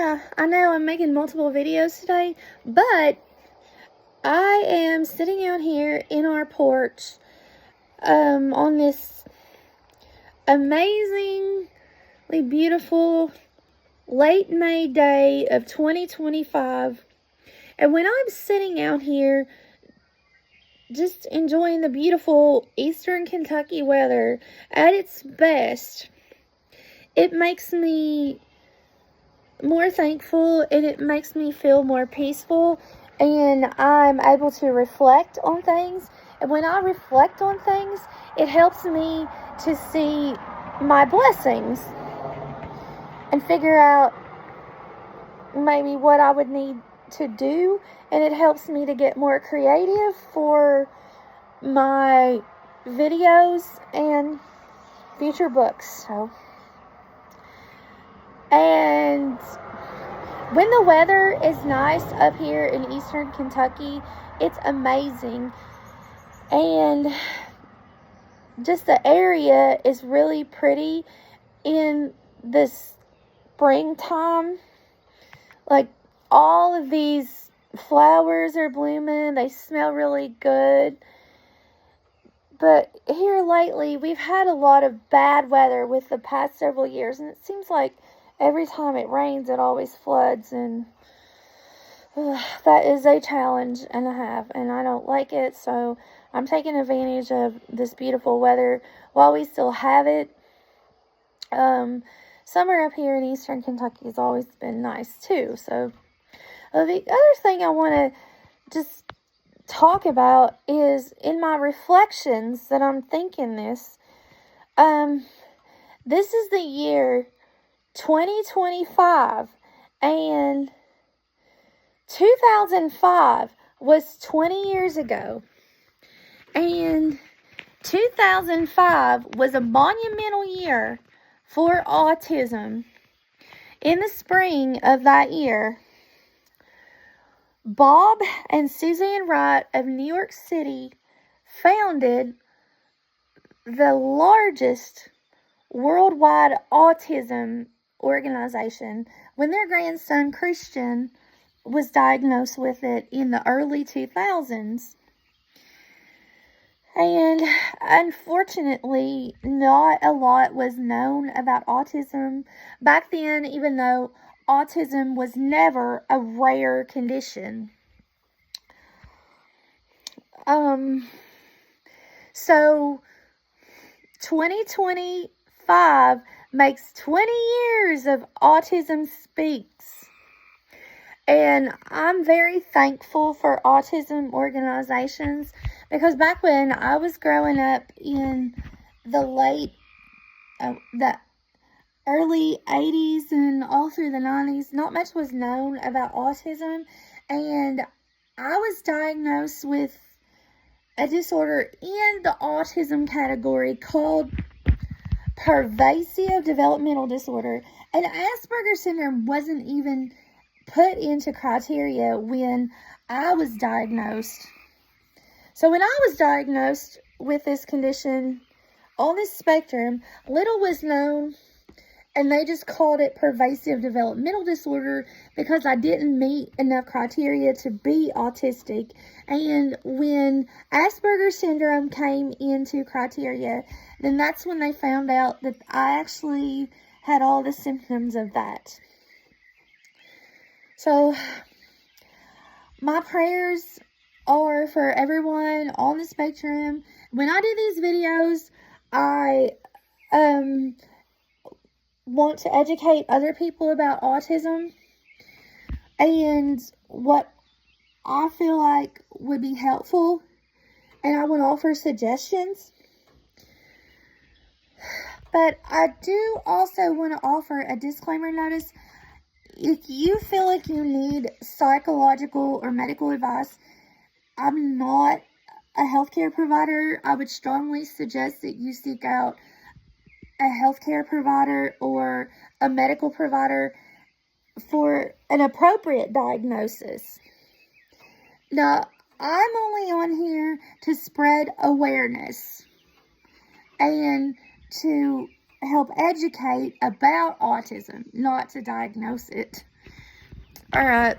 Yeah, I know I'm making multiple videos today, but I am sitting out here in our porch on this amazingly beautiful late May day of 2025. And when I'm sitting out here just enjoying the beautiful Eastern Kentucky weather at its best, it makes me more thankful and it makes me feel more peaceful, and I'm able to reflect on things. And when I reflect on things, it helps me to see my blessings and figure out maybe what I would need to do, and it helps me to get more creative for my videos and future books. And when the weather is nice up here in Eastern Kentucky, it's amazing. And just the area is really pretty in the springtime. Like, all of these flowers are blooming. They smell really good. But here lately, we've had a lot of bad weather with the past several years. And it seems like every time it rains, it always floods. And that is a challenge and a half. And I don't like it. So I'm taking advantage of this beautiful weather while we still have it. Summer up here in Eastern Kentucky has always been nice too. So the other thing I want to just talk about is in my reflections that I'm thinking this. This is the year 2025, and 2005 was 20 years ago. And 2005 was a monumental year for autism. In the spring of that year, Bob and Suzanne Wright of New York City founded the largest worldwide autism organization when their grandson Christian was diagnosed with it in the early 2000s. And unfortunately, not a lot was known about autism back then, even though autism was never a rare condition. So 2025 makes 20 years of Autism Speaks. And I'm very thankful for autism organizations, because back when I was growing up in the early 80s and all through the 90s, not much was known about autism. And I was diagnosed with a disorder in the autism category called pervasive developmental disorder. And Asperger's syndrome wasn't even put into criteria when I was diagnosed. So when I was diagnosed with this condition on this spectrum, little was known, and they just called it pervasive developmental disorder because I didn't meet enough criteria to be autistic. And when Asperger's syndrome came into criteria, then that's when they found out that I actually had all the symptoms of that. So my prayers are for everyone on the spectrum. When I do these videos, I want to educate other people about autism and what I feel like would be helpful, and I want to offer suggestions. But I do also want to offer a disclaimer notice. If you feel like you need psychological or medical advice, I'm not a healthcare provider. I would strongly suggest that you seek out a healthcare provider or a medical provider for an appropriate diagnosis. Now, I'm only on here to spread awareness and to help educate about autism, not to diagnose it. All right.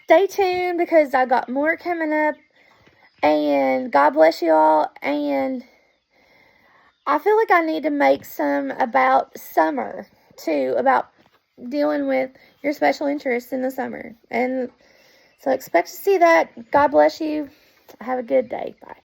Stay tuned because I got more coming up. And God bless you all. And I feel like I need to make some about summer too, about dealing with your special interests in the summer. And so expect to see that. God bless you. Have a good day. Bye.